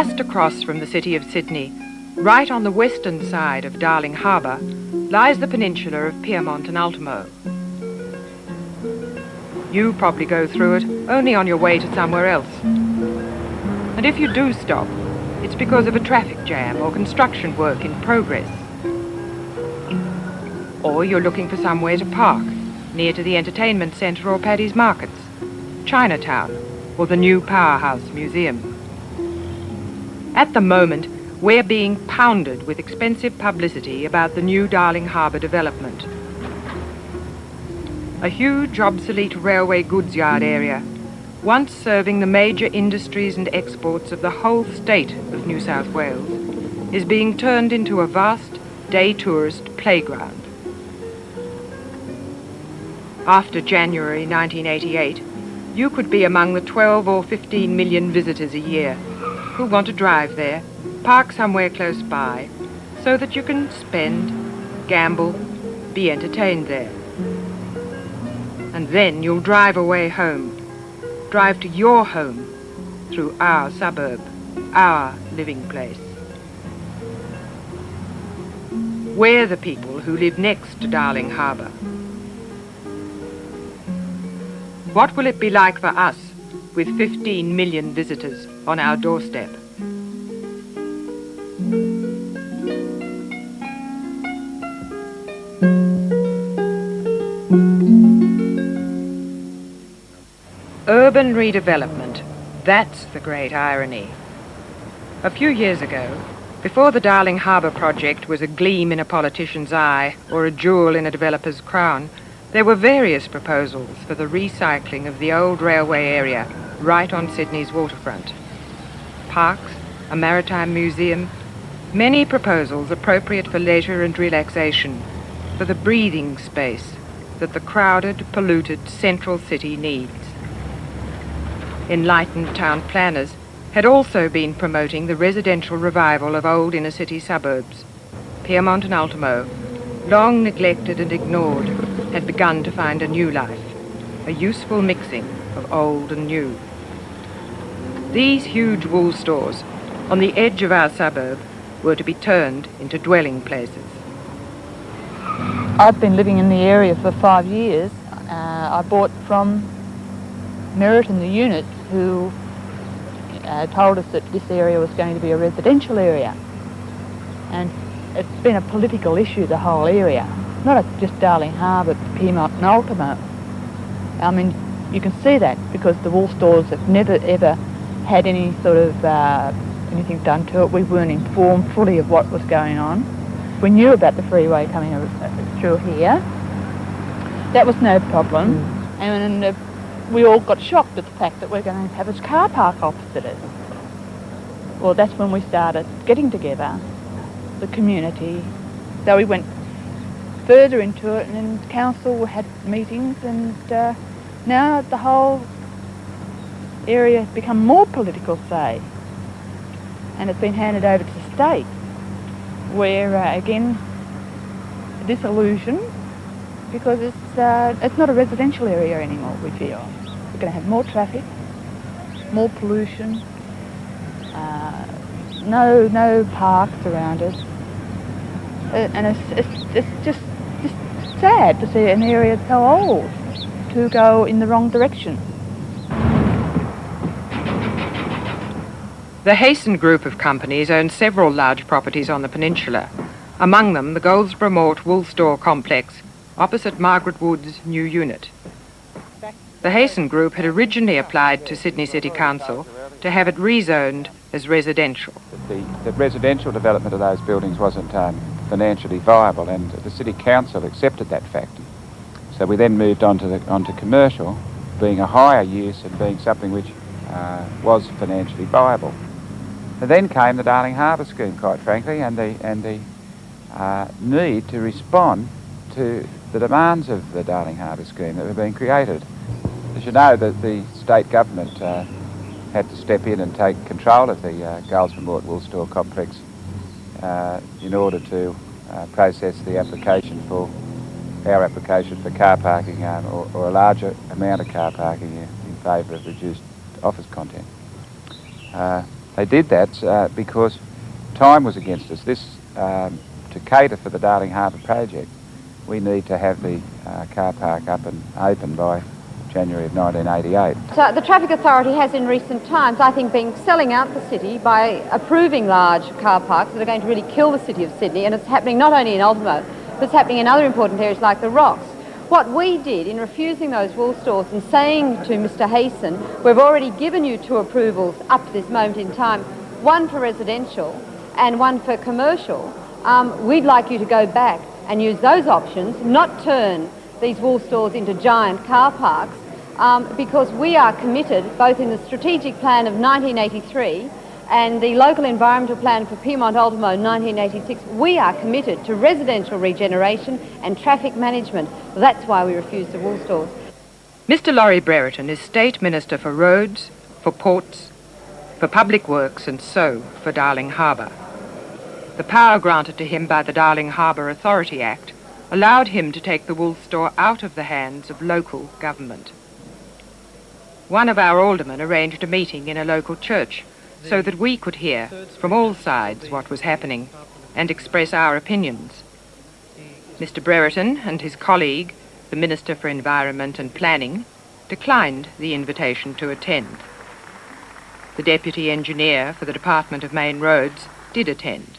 Just across from the city of Sydney, right on the western side of Darling Harbour, lies the peninsula of Pyrmont and Ultimo. You probably go through it only on your way to somewhere else. And if you do stop, it's because of a traffic jam or construction work in progress. Or you're looking for somewhere to park, near to the entertainment centre or Paddy's Markets, Chinatown, or the new Powerhouse Museum. At the moment, we're being pounded with expensive publicity about the new Darling Harbour development. A huge obsolete railway goods yard area, once serving the major industries and exports of the whole state of New South Wales, is being turned into a vast day tourist playground. After January 1988, you could be among the 12 or 15 million visitors a year who want to drive there, park somewhere close by, so that you can spend, gamble, be entertained there. And then you'll drive away home, drive to your home through our suburb, our living place. We're the people who live next to Darling Harbour. What will it be like for us with 15 million visitors on our doorstep? Urban redevelopment, that's the great irony. A few years ago, before the Darling Harbour project was a gleam in a politician's eye or a jewel in a developer's crown, there were various proposals for the recycling of the old railway area right on Sydney's waterfront. Parks, a maritime museum, many proposals appropriate for leisure and relaxation, for the breathing space that the crowded, polluted central city needs. Enlightened town planners had also been promoting the residential revival of old inner-city suburbs. Pyrmont and Ultimo, long neglected and ignored, had begun to find a new life, a useful mixing of old and new. These huge wool stores on the edge of our suburb were to be turned into dwelling places. I've been living in the area for 5 years. I bought from Merit and the unit, who told us that this area was going to be a residential area. And it's been a political issue, the whole area. Not just Darling Harbour, but Pyrmont and Ultimo. I mean, you can see that because the wool stores have never ever had any sort of anything done to it. We weren't informed fully of what was going on. We knew about the freeway coming through here. That was no problem. And we all got shocked at the fact that we're going to have a car park opposite it. Well, that's when we started getting together, the community. So we went further into it, and then council had meetings, and now the whole area has become more political, say, and it's been handed over to the state, where again, disillusion, because it's not a residential area anymore. We feel we're going to have more traffic, more pollution, no parks around us, and it's just sad to see an area so old to go in the wrong direction. The Hasten group of companies own several large properties on the peninsula, among them the Goldsborough Mort wool store complex opposite Margaret Wood's new unit. The Hasten group had originally applied to Sydney City Council to have it rezoned as residential. The residential development of those buildings wasn't financially viable, and the City Council accepted that fact. So we then moved on to commercial, being a higher use and being something which was financially viable. And then came the Darling Harbour scheme, quite frankly, and the need to respond to the demands of the Darling Harbour scheme that were being created. As you know, that the state government had to step in and take control of the Goldsborough Mort wool store complex in order to process the application for our application for car parking or a larger amount of car parking in favour of reduced office content. They did that because time was against us. To cater for the Darling Harbour project, we need to have the car park up and open by January of 1988. So the Traffic Authority has in recent times, I think, been selling out the city by approving large car parks that are going to really kill the city of Sydney, and it's happening not only in Ultimo, but it's happening in other important areas like the Rocks. What we did in refusing those wool stores and saying to Mr Hayson, we've already given you 2 approvals up to this moment in time, one for residential and one for commercial, we'd like you to go back and use those options, not turn these wool stores into giant car parks, because we are committed, both in the strategic plan of 1983 and the local environmental plan for Pyrmont and Ultimo 1986, we are committed to residential regeneration and traffic management. That's why we refuse the wool stores. Mr Laurie Brereton is State Minister for Roads, for Ports, for Public Works and so for Darling Harbour. The power granted to him by the Darling Harbour Authority Act allowed him to take the wool store out of the hands of local government. One of our aldermen arranged a meeting in a local church so that we could hear from all sides what was happening and express our opinions. Mr Brereton and his colleague, the Minister for Environment and Planning, declined the invitation to attend. The Deputy Engineer for the Department of Main Roads did attend.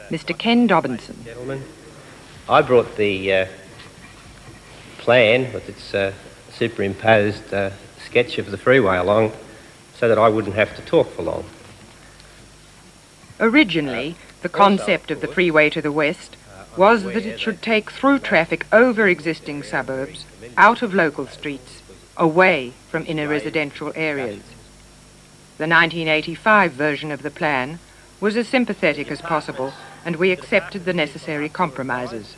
Mr Ken Dobinson. Gentlemen, I brought the plan with its superimposed sketch of the freeway along so that I wouldn't have to talk for long. Originally, the concept of the freeway to the west was that it should take through traffic over existing suburbs, out of local streets, away from inner residential areas. The 1985 version of the plan was as sympathetic as possible, and we accepted the necessary compromises.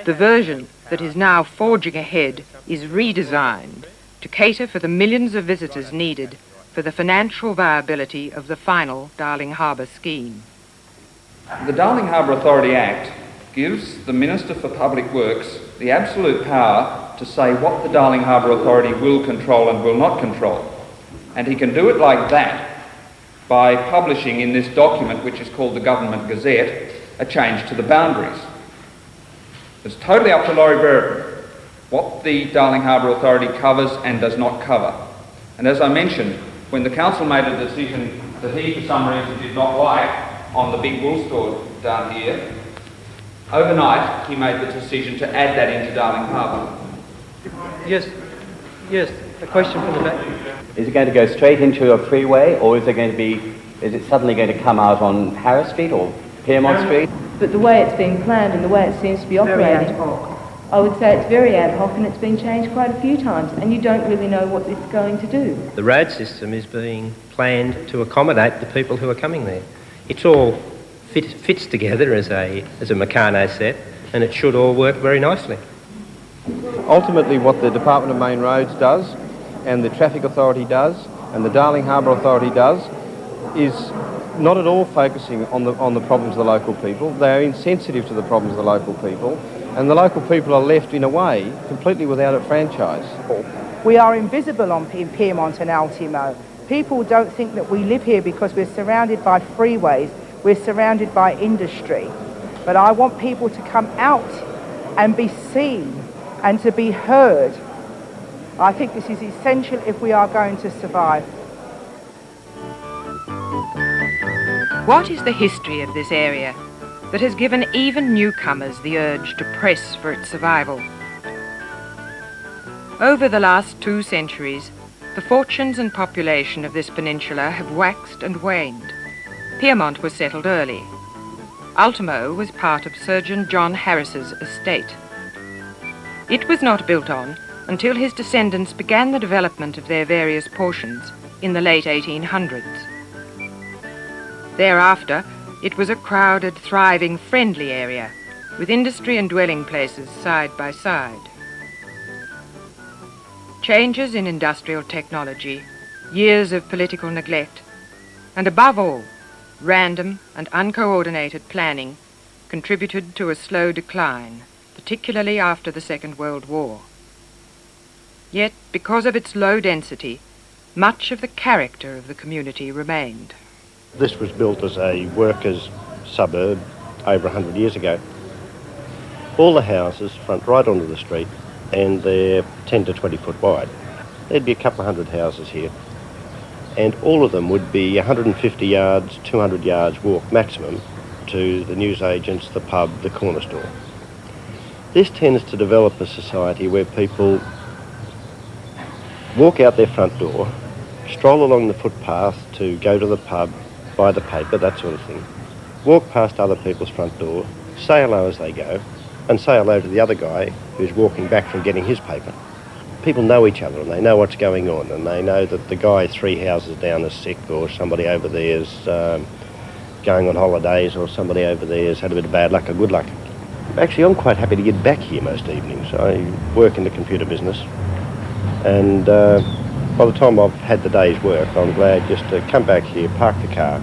The version that is now forging ahead is redesigned to cater for the millions of visitors needed for the financial viability of the final Darling Harbour scheme. The Darling Harbour Authority Act gives the Minister for Public Works the absolute power to say what the Darling Harbour Authority will control and will not control. And he can do it like that by publishing in this document, which is called the Government Gazette, a change to the boundaries. It's totally up to Laurie Brereton what the Darling Harbour Authority covers and does not cover. And as I mentioned, when the council made a decision that he, for some reason, did not like on the big wool store down here, overnight he made the decision to add that into Darling Harbour. Yes, a question from the back. Is it going to go straight into a freeway, or is it suddenly going to come out on Harris Street or Pyrmont Street? But the way it's been planned and the way it seems to be operating, I would say it's very ad hoc, and it's been changed quite a few times, and you don't really know what it's going to do. The road system is being planned to accommodate the people who are coming there. It's all fits together as a Meccano set, and it should all work very nicely. Ultimately, what the Department of Main Roads does, and the Traffic Authority does, and the Darling Harbour Authority does, is not at all focusing on the problems of the local people. They are insensitive to the problems of the local people, and the local people are left, in a way, completely without a franchise. We are invisible in Pyrmont and Ultimo. People don't think that we live here because we're surrounded by freeways, we're surrounded by industry. But I want people to come out and be seen and to be heard. I think this is essential if we are going to survive. What is the history of this area that has given even newcomers the urge to press for its survival? Over the last 2 centuries, the fortunes and population of this peninsula have waxed and waned. Pyrmont was settled early. Ultimo was part of Surgeon John Harris's estate. It was not built on until his descendants began the development of their various portions in the late 1800s. Thereafter, it was a crowded, thriving, friendly area, with industry and dwelling places side by side. Changes in industrial technology, years of political neglect, and above all, random and uncoordinated planning contributed to a slow decline, particularly after the Second World War. Yet, because of its low density, much of the character of the community remained. This was built as a workers' suburb over 100 years ago. All the houses front right onto the street and they're 10 to 20 foot wide. There'd be a couple of hundred houses here and all of them would be 150 yards, 200 yards walk maximum to the newsagents, the pub, the corner store. This tends to develop a society where people walk out their front door, stroll along the footpath to go to the pub, buy the paper, that sort of thing, walk past other people's front door, say hello as they go, and say hello to the other guy who's walking back from getting his paper. People know each other and they know what's going on, and they know that the guy 3 houses down is sick, or somebody over there is going on holidays, or somebody over there has had a bit of bad luck or good luck. Actually, I'm quite happy to get back here most evenings. I work in the computer business, and by the time I've had the day's work, I'm glad just to come back here, park the car,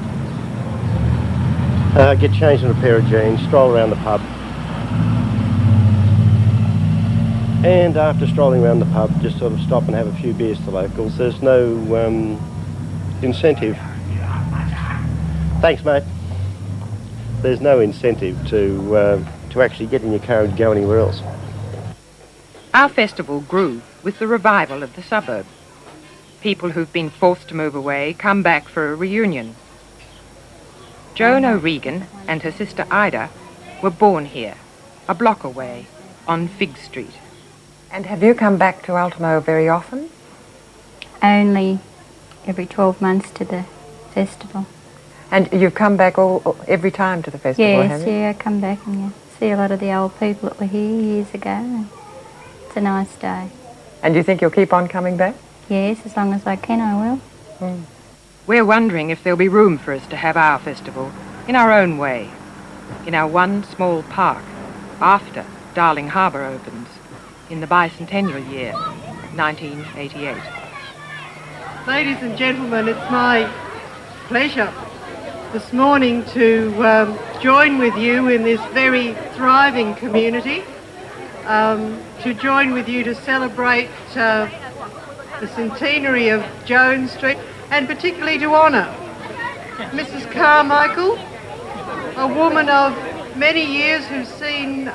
get changed in a pair of jeans, stroll around the pub, and after strolling around the pub, just sort of stop and have a few beers to locals. There's no incentive. Thanks, mate. There's no incentive to actually get in your car and go anywhere else. Our festival grew with the revival of the suburb. People who've been forced to move away come back for a reunion. Joan O'Regan and her sister Ida were born here, a block away, on Fig Street. And have you come back to Ultimo very often? Only every 12 months to the festival. And you've come back every time to the festival, have you? Yes, yeah, I come back and see a lot of the old people that were here years ago. And it's a nice day. And you think you'll keep on coming back? Yes, as long as I can, I will. Mm. We're wondering if there'll be room for us to have our festival in our own way, in our one small park, after Darling Harbour opens, in the bicentennial year, 1988. Ladies and gentlemen, it's my pleasure this morning to join with you in this very thriving community, to join with you to celebrate the centenary of Joan Street, and particularly to honour Mrs. Carmichael, a woman of many years who's seen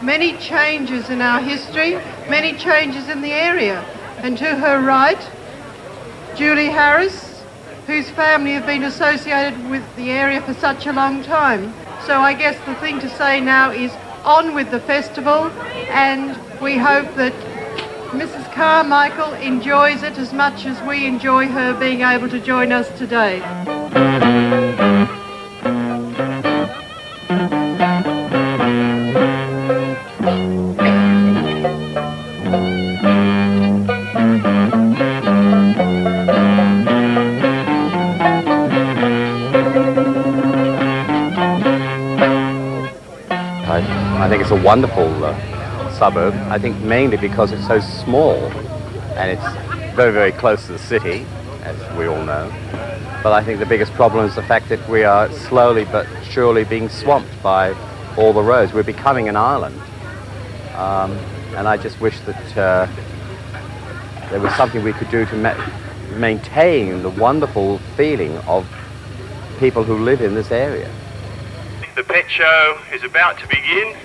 many changes in our history, many changes in the area. And to her right, Julie Harris, whose family have been associated with the area for such a long time. So I guess the thing to say now is on with the festival, and we hope that Mrs. Carmichael enjoys it as much as we enjoy her being able to join us today. I think it's a wonderful suburb. I think mainly because it's so small and it's very, very close to the city, as we all know. But I think the biggest problem is the fact that we are slowly but surely being swamped by all the roads. We're becoming an island. And I just wish that there was something we could do to maintain the wonderful feeling of people who live in this area. The pet show is about to begin.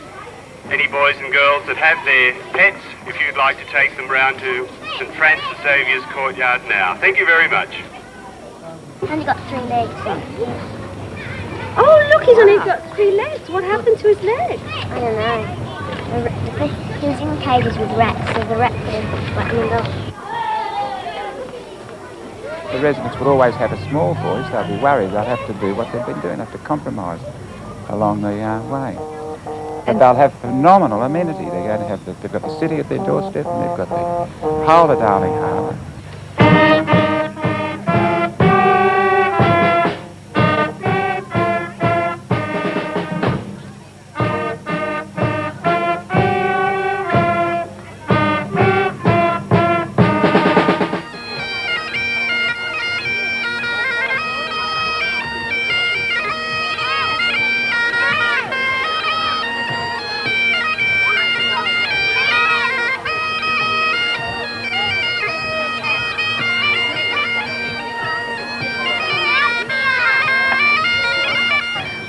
Any boys and girls that have their pets, if you'd like to take them round to St Francis Xavier's courtyard now. Thank you very much. And he got 3 legs. Oh, look, he's only got 3 legs. What happened to his legs? I don't know. He was in cages with rats, so the rats were flattening him off. The residents would always have a small voice. They'd be worried they'd have to do what they've been doing, have to compromise along the way. But they'll have phenomenal amenity. They're going to have they've got the city at their doorstep, and they've got the whole of Darling Harbour.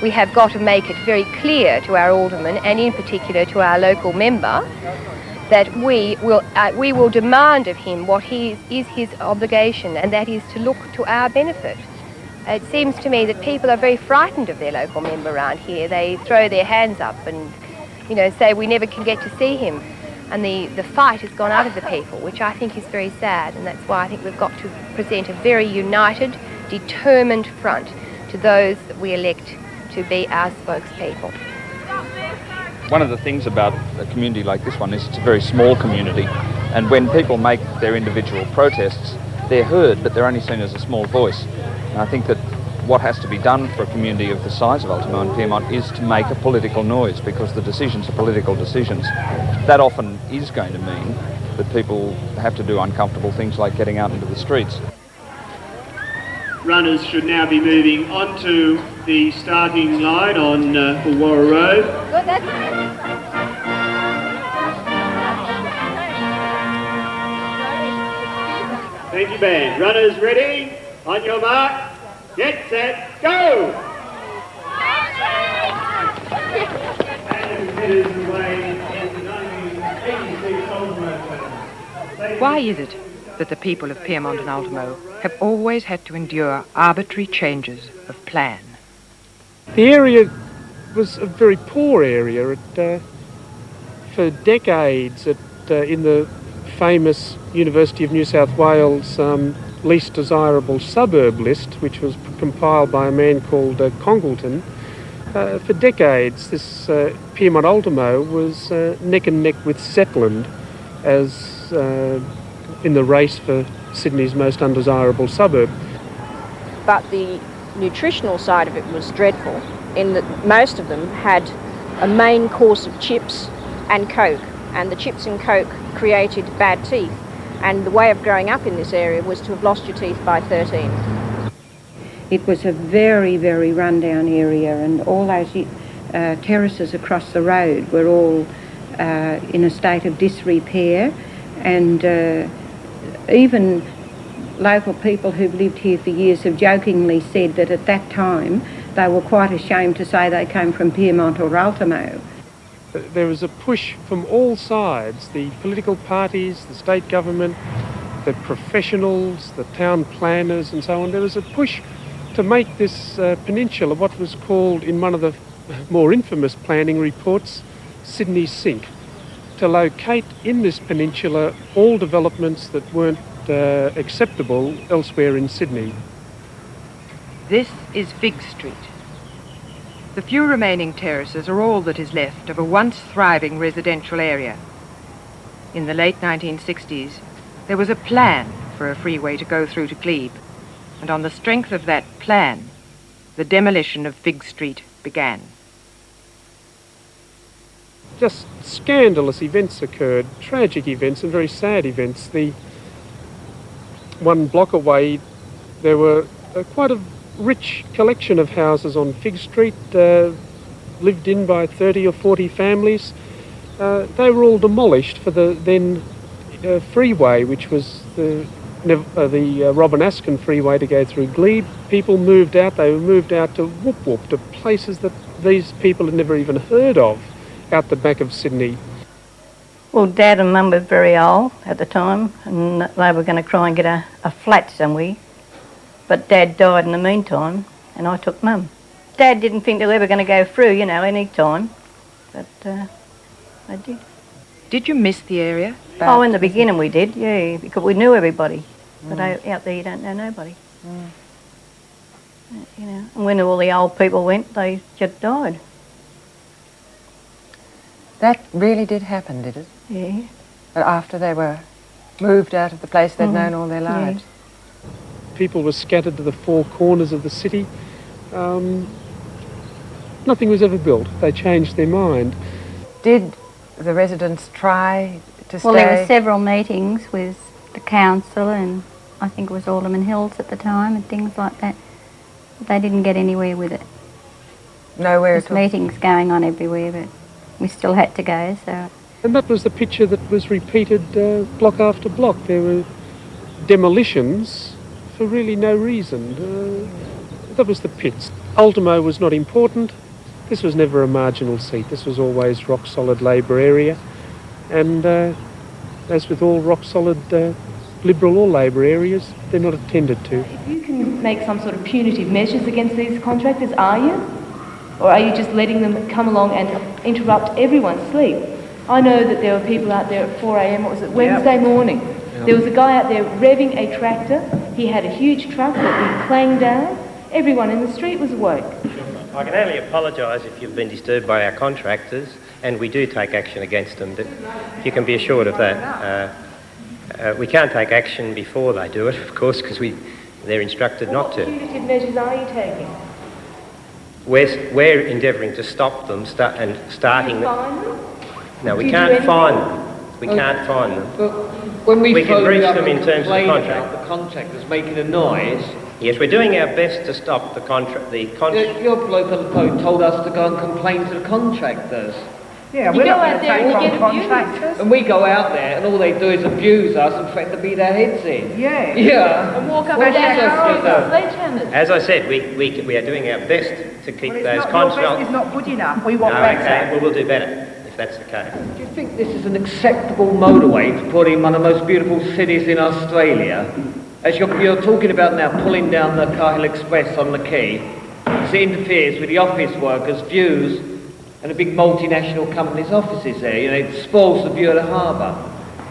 we have got to make it very clear to our alderman, and in particular to our local member, that we will demand of him what is his obligation, and that is to look to our benefit. It seems to me that people are very frightened of their local member around here. They throw their hands up and, you know, say we never can get to see him. And the fight has gone out of the people, which I think is very sad, and that's why I think we've got to present a very united, determined front to those that we elect to be our spokespeople. One of the things about a community like this one is it's a very small community, and when people make their individual protests, they're heard, but they're only seen as a small voice. And I think that what has to be done for a community of the size of Ultimo and Pyrmont is to make a political noise, because the decisions are political decisions. That often is going to mean that people have to do uncomfortable things like getting out into the streets. Runners should now be moving onto the starting line on Ulwarra Road. Good, that's Thank you, band. Runners ready? On your mark. Get set, go! And headers away in the 1986 Ultimo. Why is it that the people of Pyrmont and Ultimo have always had to endure arbitrary changes of plan? The area was a very poor area. For decades, in the famous University of New South Wales least desirable suburb list, which was compiled by a man called Congleton, for decades this Pyrmont Ultimo was neck and neck with Zetland as in the race for Sydney's most undesirable suburb. But the nutritional side of it was dreadful, in that most of them had a main course of chips and Coke, and the chips and Coke created bad teeth. And the way of growing up in this area was to have lost your teeth by 13. It was a very, very rundown area, and all those terraces across the road were all in a state of disrepair, and even local people who've lived here for years have jokingly said that at that time they were quite ashamed to say they came from Pyrmont or Ultimo. There was a push from all sides, the political parties, the state government, the professionals, the town planners and so on. There was a push to make this peninsula what was called, in one of the more infamous planning reports, Sydney Sink, to locate in this peninsula all developments that weren't acceptable elsewhere in Sydney. This is Fig Street. The few remaining terraces are all that is left of a once thriving residential area. In the late 1960s, there was a plan for a freeway to go through to Glebe, and on the strength of that plan, the demolition of Fig Street began. Just scandalous events occurred, tragic events and very sad events. The one block away, there were quite a rich collection of houses on Fig Street, lived in by 30 or 40 families. They were all demolished for the then freeway, which was the Robin Askin freeway to go through Glebe. People moved out. They were moved out to Whoop Whoop, to places that these people had never even heard of, out the back of Sydney. Well, Dad and Mum were very old at the time, and they were going to try and get a flat somewhere. But Dad died in the meantime, and I took Mum. Dad didn't think they were ever going to go through, you know, any time, but I did. Did you miss the area? Oh, in the beginning we did, yeah, because we knew everybody. But out there you don't know nobody. You know, and when all the old people went, they just died. That really did happen, did it? Yeah. After they were moved out of the place they'd known all their lives. Yeah. People were scattered to the four corners of the city. Nothing was ever built. They changed their mind. Did the residents try to stay? Well, there were several meetings with the council, and I think it was Alderman Hills at the time and things like that. But they didn't get anywhere with it. Nowhere at all? There's meetings going on everywhere, but we still had to go, so... And that was the picture that was repeated block after block. There were demolitions for really no reason. That was the pits. Ultimo was not important. This was never a marginal seat. This was always rock-solid Labor area. And as with all rock-solid Liberal or Labor areas, they're not attended to. If you can make some sort of punitive measures against these contractors, are you? Or are you just letting them come along and interrupt everyone's sleep? I know that there were people out there at 4 a.m, what was it, Wednesday morning. There was a guy out there revving a tractor. He had a huge truck that we clanged down. Everyone in the street was awake. I can only apologise if you've been disturbed by our contractors, and we do take action against them. You can be assured of that. We can't take action before they do it, of course, because they're instructed not to. What punitive measures are you taking? We're endeavouring to stop them starting. Fine them? No, we can't fine them. We can't fine them. But when we can breach them in terms of the contract. About the contractors making a noise. Yes, we're doing our best to stop the contract. Your bloke on the phone told us to go and complain to the contractors. Yeah, we're not going to take on contractors. And we go out there and all they do is abuse us and threaten to beat our heads in. Yeah. Yeah. And walk up and down sledgehammers. As I said, we are doing our best to keep those contracts. Your best is not good enough. We want better. Okay, well, we'll do better if that's the case. Do you think this is an acceptable motorway to put in one of the most beautiful cities in Australia? As you're talking about now, pulling down the Cahill Express on the quay, it interferes with the office workers' views and the big multinational companies' offices there. You know, it spoils the view of the harbour.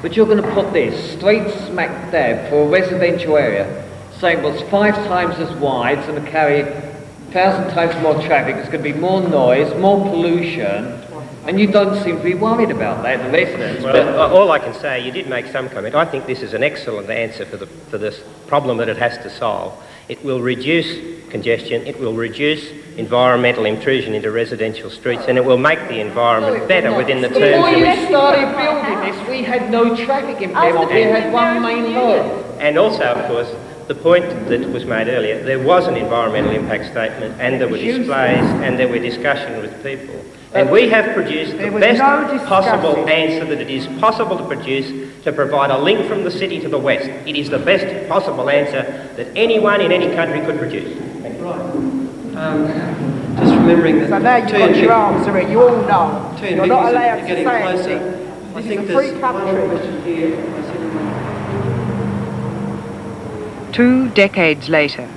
But you're going to put this straight smack dab for a residential area, saying, well, it's 5 times as wide, it's going to carry 1,000 times more traffic, there's going to be more noise, more pollution, and you don't seem to be worried about that, the residents. Well, all I can say, you did make some comment. I think this is an excellent answer for this problem that it has to solve. It will reduce congestion, it will reduce environmental intrusion into residential streets, and it will make the environment better within the terms Before of you which... started building this, we had no traffic impairment. We had one main road. And also, of course, the point that was made earlier, there was an environmental impact statement, and there were displays, and there were discussions with people. And we have produced the best possible answer that it is possible to produce to provide a link from the city to the west. It is the best possible answer that anyone in any country could produce. Just remembering that... So now you've got your arms around it, you all know. You're not allowed to say anything. This is a free country. 2 decades later,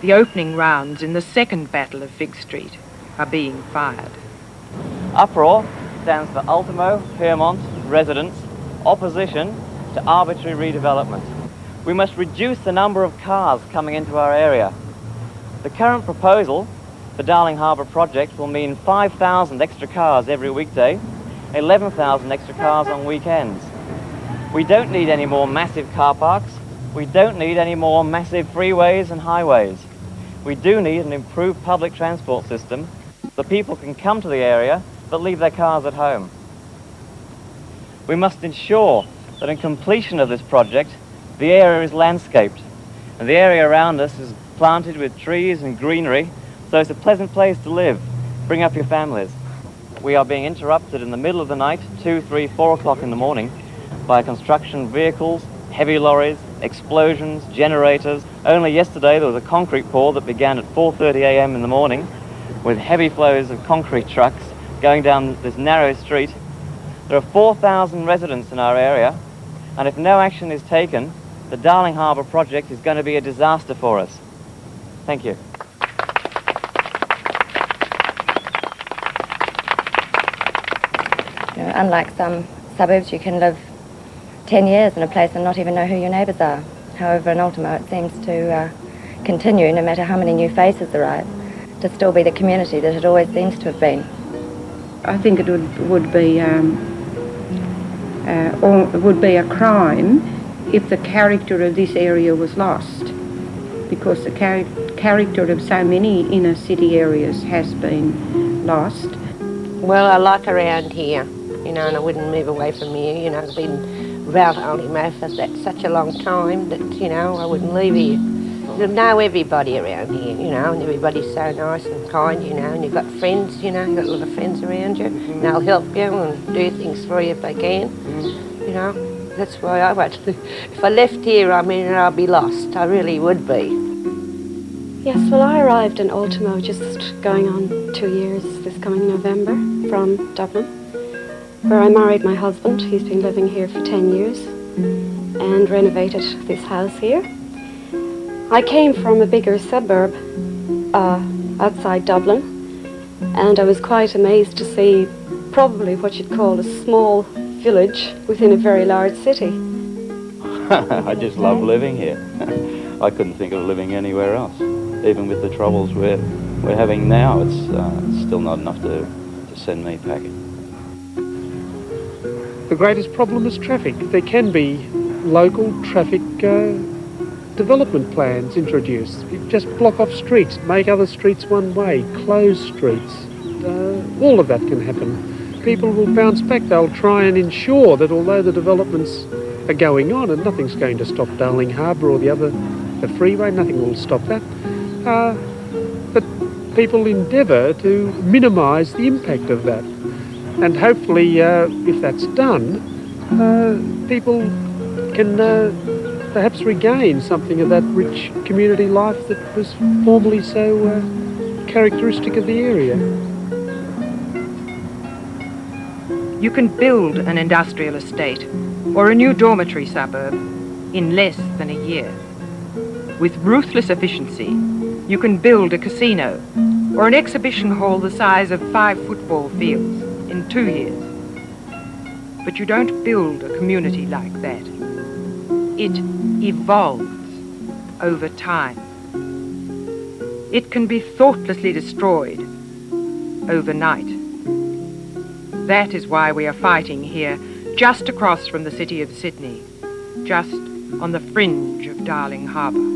the opening rounds in the second battle of Fig Street are being fired. Uproar stands for Ultimo, Pyrmont, residents, opposition to arbitrary redevelopment. We must reduce the number of cars coming into our area. The current proposal, the Darling Harbour project, will mean 5,000 extra cars every weekday, 11,000 extra cars on weekends. We don't need any more massive car parks. We don't need any more massive freeways and highways. We do need an improved public transport system so people can come to the area but leave their cars at home. We must ensure that in completion of this project, the area is landscaped and the area around us is planted with trees and greenery, so it's a pleasant place to live. Bring up your families. We are being interrupted in the middle of the night, 2, 3, 4 o'clock in the morning, by construction vehicles, heavy lorries, explosions, generators. Only yesterday there was a concrete pour that began at 4:30 a.m. in the morning with heavy flows of concrete trucks going down this narrow street. There are 4,000 residents in our area, and if no action is taken, the Darling Harbour project is going to be a disaster for us. Thank you. You know, unlike some suburbs, you can live 10 years in a place and not even know who your neighbours are. However, in Ultimo it seems to continue, no matter how many new faces arrive, to still be the community that it always seems to have been. I think it would be a crime if the character of this area was lost, because the character of so many inner city areas has been lost. Well, I like around here, you know, and I wouldn't move away from here. You know, I've been around Ultimo for such a long time that, you know, I wouldn't leave here. You know everybody around here, you know, and everybody's so nice and kind, you know, and you've got friends, you know, you've got a lot of friends around you, and they'll help you and do things for you if they can, you know. That's why I won't. If I left here, I mean, I'd be lost. I really would be. Yes, well, I arrived in Ultimo just going on 2 years this coming November from Dublin, where I married my husband. He's been living here for 10 years and renovated this house here. I came from a bigger suburb outside Dublin, and I was quite amazed to see probably what you'd call a small village within a very large city. I just love living here. I couldn't think of living anywhere else. Even with the troubles we're having now, it's still not enough to send me packing. The greatest problem is traffic. There can be local traffic development plans introduced. You just block off streets, make other streets one way, close streets. All of that can happen. People will bounce back. They'll try and ensure that although the developments are going on and nothing's going to stop Darling Harbour or the freeway, nothing will stop that. But people endeavour to minimise the impact of that. And hopefully, if that's done, people can perhaps regain something of that rich community life that was formerly so characteristic of the area. You can build an industrial estate or a new dormitory suburb in less than a year. With ruthless efficiency, you can build a casino or an exhibition hall the size of 5 football fields in 2 years. But you don't build a community like that. It evolves over time. It can be thoughtlessly destroyed overnight. That is why we are fighting here, just across from the city of Sydney, just on the fringe of Darling Harbour.